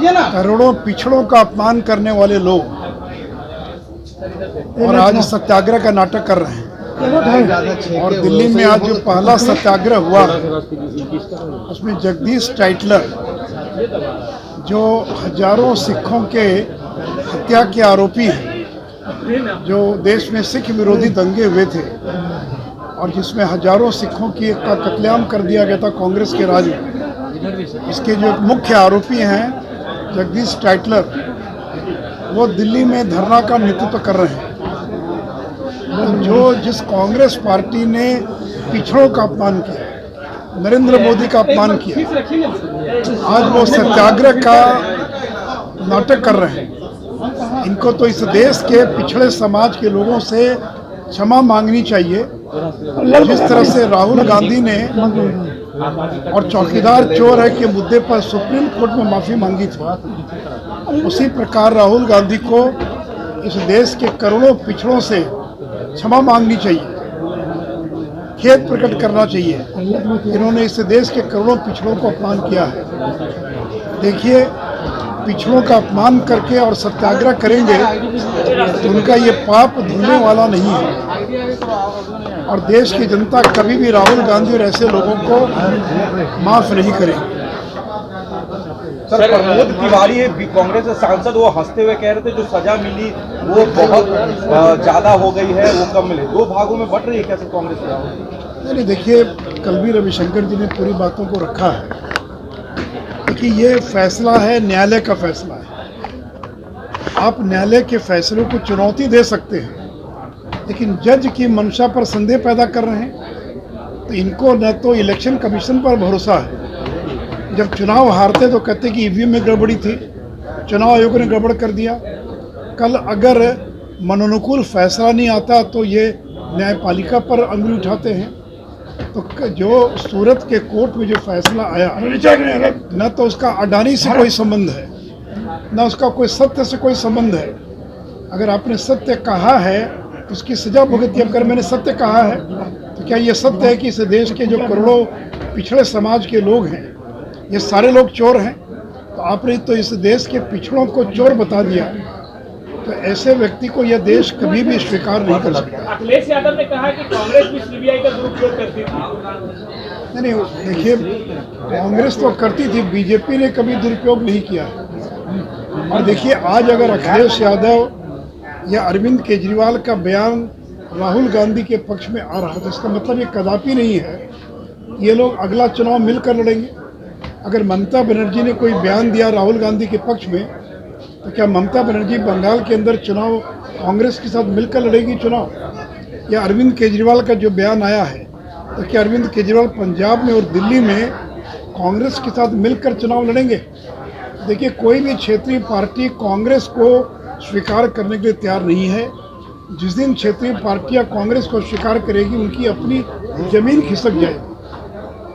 करोड़ों पिछड़ों का अपमान करने वाले लोग और आज सत्याग्रह का नाटक कर रहे हैं। और दिल्ली में आज जो पहला सत्याग्रह हुआ उसमें जगदीश टाइटलर जो हजारों सिखों के हत्या के आरोपी हैं, जो देश में सिख विरोधी दंगे हुए थे और जिसमें हजारों सिखों की का कत्लेआम कर दिया गया था कांग्रेस के राज में, इसके जो मुख्य आरोपी हैं जगदीश टाइटलर, वो दिल्ली में धरना का नेतृत्व कर रहे हैं। तो जिस कांग्रेस पार्टी ने पिछड़ों का अपमान किया, नरेंद्र मोदी का अपमान किया, आज वो सत्याग्रह का नाटक कर रहे हैं। इनको तो इस देश के पिछड़े समाज के लोगों से क्षमा मांगनी चाहिए। जिस तरह से राहुल गांधी ने और चौकीदार चोर है के मुद्दे पर सुप्रीम कोर्ट में माफ़ी मांगी थी, उसी प्रकार राहुल गांधी को इस देश के करोड़ों पिछड़ों से क्षमा मांगनी चाहिए, खेद प्रकट करना चाहिए। इन्होंने इस देश के करोड़ों पिछड़ों को अपमान किया है। देखिए, पिछड़ों का अपमान करके और सत्याग्रह करेंगे तो उनका ये पाप धुलने वाला नहीं है और देश की जनता कभी भी राहुल गांधी और ऐसे लोगों को माफ नहीं करेगी। सर, प्रमोद तिवारी है कांग्रेस सांसद, वो हंसते हुए कह रहे थे जो सजा मिली वो बहुत ज्यादा हो गई है, वो कम मिले, दो भागों में बट रही है कैसे कांग्रेस की? नहीं, देखिए, कल भी रविशंकर जी ने पूरी बातों को रखा है कि ये फैसला है, न्यायालय का फैसला है। आप न्यायालय के फैसलों को चुनौती दे सकते हैं, लेकिन जज की मंशा पर संदेह पैदा कर रहे हैं। तो इनको न तो इलेक्शन कमीशन पर भरोसा है, जब चुनाव हारते तो कहते कि ईवीएम में गड़बड़ी थी, चुनाव आयोग ने गड़बड़ कर दिया। कल अगर मनोनुकूल फैसला नहीं आता तो ये न्यायपालिका पर अंगुली उठाते हैं। तो जो सूरत के कोर्ट में जो फैसला आया, न तो उसका अडानी से कोई संबंध है, न उसका कोई सत्य से कोई संबंध है। अगर आपने सत्य कहा है तो उसकी सजा भुगती। अगर मैंने सत्य कहा है तो क्या ये सत्य है कि इस देश के जो करोड़ों पिछड़े समाज के लोग हैं, ये सारे लोग चोर हैं? तो आपने तो इस देश के पिछड़ों को चोर बता दिया, तो ऐसे व्यक्ति को यह देश कभी भी स्वीकार नहीं कर सकता। अखिलेश यादव ने कहा कि कांग्रेस भी सीबीआई का दुरुपयोग करती थी। नहीं, देखिए, कांग्रेस तो करती थी, बीजेपी ने कभी दुरुपयोग नहीं किया। और देखिए, आज अगर अखिलेश यादव या अरविंद केजरीवाल का बयान राहुल गांधी के पक्ष में आ रहा है तो इसका मतलब ये कदापि नहीं है ये लोग अगला चुनाव मिलकर लड़ेंगे। अगर ममता बनर्जी ने कोई बयान दिया राहुल गांधी के पक्ष में, तो क्या ममता बनर्जी बंगाल के अंदर चुनाव कांग्रेस के साथ मिलकर लड़ेगी चुनाव? या अरविंद केजरीवाल का जो बयान आया है, तो क्या अरविंद केजरीवाल पंजाब में और दिल्ली में कांग्रेस के साथ मिलकर चुनाव लड़ेंगे? देखिए, कोई भी क्षेत्रीय पार्टी कांग्रेस को स्वीकार करने के लिए तैयार नहीं है। जिस दिन क्षेत्रीय पार्टियां कांग्रेस को स्वीकार करेगी, उनकी अपनी जमीन खिसक जाएगी।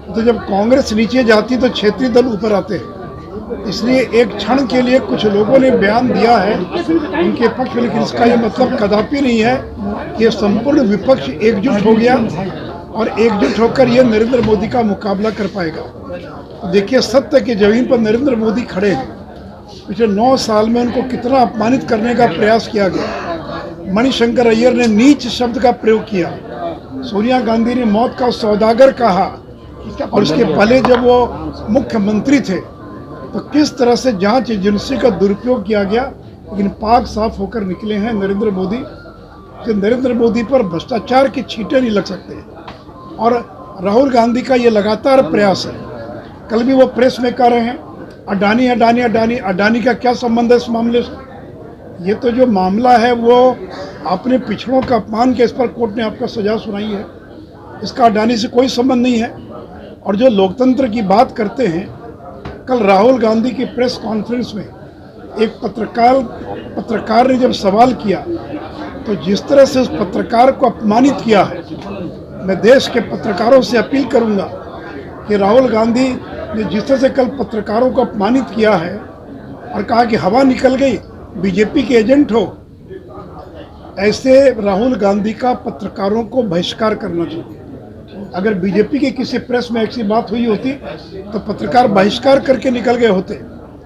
तो जब कांग्रेस नीचे जाती तो क्षेत्रीय दल ऊपर आते हैं। इसलिए एक क्षण के लिए कुछ लोगों ने बयान दिया है उनके पक्ष में, लेकिन इसका ये मतलब कदापि नहीं है कि संपूर्ण विपक्ष एकजुट हो गया और एकजुट होकर ये नरेंद्र मोदी का मुकाबला कर पाएगा। तो देखिए, सत्य की जमीन पर नरेंद्र मोदी खड़े हैं। पिछले 9 साल में उनको कितना अपमानित करने का प्रयास किया गया। मणिशंकर अय्यर ने नीच शब्द का प्रयोग किया, सोनिया गांधी ने मौत का सौदागर कहा, और उसके पहले जब वो मुख्यमंत्री थे तो किस तरह से जांच एजेंसी का दुरुपयोग किया गया। लेकिन पाक साफ होकर निकले हैं नरेंद्र मोदी, कि नरेंद्र मोदी पर भ्रष्टाचार की छींटे नहीं लग सकते। और राहुल गांधी का ये लगातार प्रयास है। कल भी वो प्रेस में कह रहे हैं अडानी अडानी अडानी। अडानी का क्या संबंध है इस मामले से? ये तो जो मामला है वो आपने पिछड़ों का अपमान किया, इस पर कोर्ट ने आपको सजा सुनाई है। इसका अडानी से कोई संबंध नहीं है। और जो लोकतंत्र की बात करते हैं, कल राहुल गांधी की प्रेस कॉन्फ्रेंस में एक पत्रकार ने जब सवाल किया, तो जिस तरह से उस पत्रकार को अपमानित किया है, मैं देश के पत्रकारों से अपील करूंगा कि राहुल गांधी ने जिस तरह से कल पत्रकारों को अपमानित किया है और कहा कि हवा निकल गई, बीजेपी के एजेंट हो, ऐसे राहुल गांधी का पत्रकारों को बहिष्कार करना चाहिए। अगर बीजेपी के किसी प्रेस में ऐसी बात हुई होती तो पत्रकार बहिष्कार करके निकल गए होते।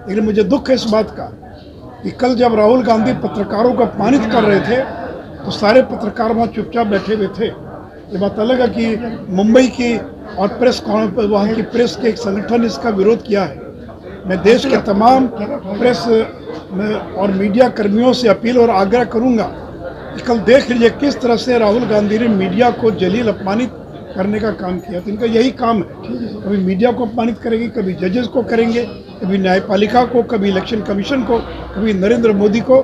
लेकिन मुझे दुख है इस बात का कि कल जब राहुल गांधी पत्रकारों को अपमानित कर रहे थे तो सारे पत्रकार वहाँ चुपचाप बैठे हुए थे। ये बात अलग है कि मुंबई की और प्रेस वहाँ की प्रेस के एक संगठन ने इसका विरोध किया है। मैं देश के तमाम प्रेस और मीडिया कर्मियों से अपील और आग्रह करूँगा कि कल देख लीजिए किस तरह से राहुल गांधी ने मीडिया को जलील अपमानित करने का काम किया। तो इनका यही काम है, कभी मीडिया को अपमानित करेंगे, कभी जजेस को करेंगे, कभी न्यायपालिका को, कभी इलेक्शन कमीशन को, कभी नरेंद्र मोदी को।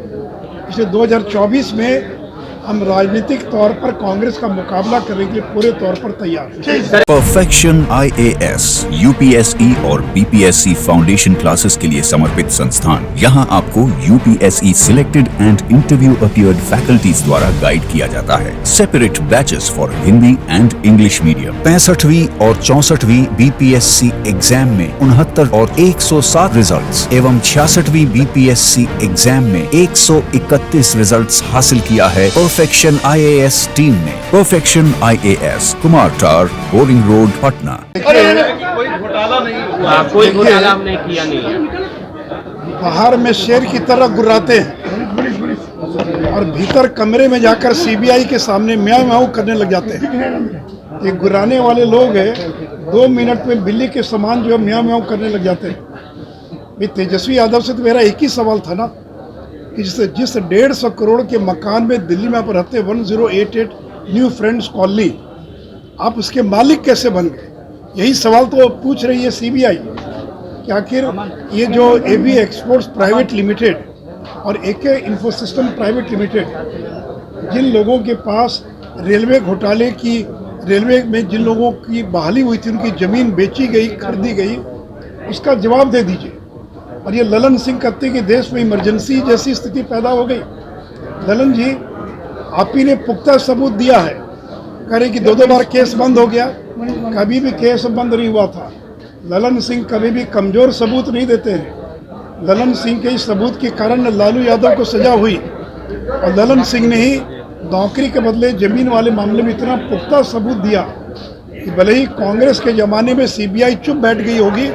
इसलिए 2024 में हम राजनीतिक तौर पर कांग्रेस का मुकाबला करने के लिए पूरे तौर पर तैयार हैं। परफेक्शन IAS, UPSE और BPSC फाउंडेशन क्लासेस के लिए समर्पित संस्थान। यहाँ आपको UPSE selected and interview appeared faculties द्वारा गाइड किया जाता है। Separate batches for Hindi and English medium. 65वीं और 64वीं BPSC एग्जाम में 69 और 107 रिजल्ट्स एवं 66वीं BPSC एग्जाम में 131 रिजल्ट्स हासिल किया है परफेक्शन IAS टीम ने। परफेक्शन IAS, कुमार टार, बोरिंग रोड, पटना। कोई घोटाला नहीं हुआ, कोई घोटाला हमने किया नहीं है। बाहर में शेर की तरह गुर्राते हैं और भीतर कमरे में जाकर CBI के सामने म्याऊं म्याऊं करने लग जाते हैं। ये गुर्राने वाले लोग हैं, 2 मिनट में बिल्ली के समान जो है म्याऊं म्याऊं करने लग जाते हैं। भाई तेजस्वी यादव से तो मेरा एक ही सवाल था ना कि जिस 150 करोड़ के मकान में दिल्ली में आप रहते 1088 न्यू फ्रेंड्स कॉलोनी, आप उसके मालिक कैसे बन गए? यही सवाल तो पूछ रही है CBI कि आखिर ये जो AB एक्सपोर्ट्स प्राइवेट लिमिटेड और AK इन्फोसिस्टम प्राइवेट लिमिटेड, जिन लोगों के पास रेलवे घोटाले की, रेलवे में जिन लोगों की बहाली हुई थी, उनकी ज़मीन बेची गई, खरीदी गई, उसका जवाब दे दीजिए। और ये ललन सिंह कहते हैं कि देश में इमरजेंसी जैसी स्थिति पैदा हो गई। ललन जी, आप ही ने पुख्ता सबूत दिया है, कह रहे कि 2 बार केस बंद हो गया, कभी भी केस बंद नहीं हुआ था। ललन सिंह कभी भी कमज़ोर सबूत नहीं देते हैं। ललन सिंह के इस सबूत के कारण लालू यादव को सजा हुई और ललन सिंह ने ही नौकरी के बदले ज़मीन वाले मामले में इतना पुख्ता सबूत दिया कि भले ही कांग्रेस के ज़माने में CBI चुप बैठ गई होगी,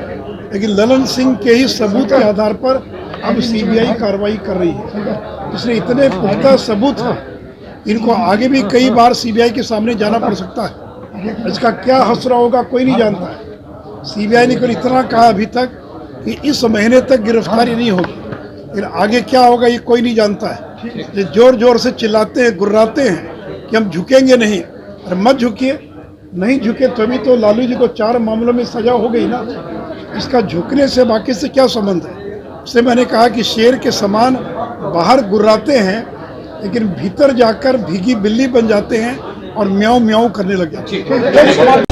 लेकिन ललन सिंह के ही सबूत के आधार पर अब CBI कार्रवाई कर रही है। इसलिए इतने पुख्ता सबूत हैं, इनको आगे भी कई बार CBI के सामने जाना पड़ सकता है। इसका क्या हसरा होगा कोई नहीं जानता है। CBI ने केवल इतना कहा अभी तक कि इस महीने तक गिरफ्तारी नहीं होगी, लेकिन आगे क्या होगा ये कोई नहीं जानता है। ये जोर जोर से चिल्लाते हैं, गुर्राते हैं कि हम झुकेंगे नहीं। अरे मत झुकिए, नहीं झुके तभी तो लालू जी को 4 मामलों में सजा हो गई ना। इसका झुकने से बाकी से क्या संबंध है? इससे मैंने कहा कि शेर के समान बाहर गुर्राते हैं, लेकिन भीतर जाकर भीगी बिल्ली बन जाते हैं और म्याऊं म्याऊं करने लग जाते हैं।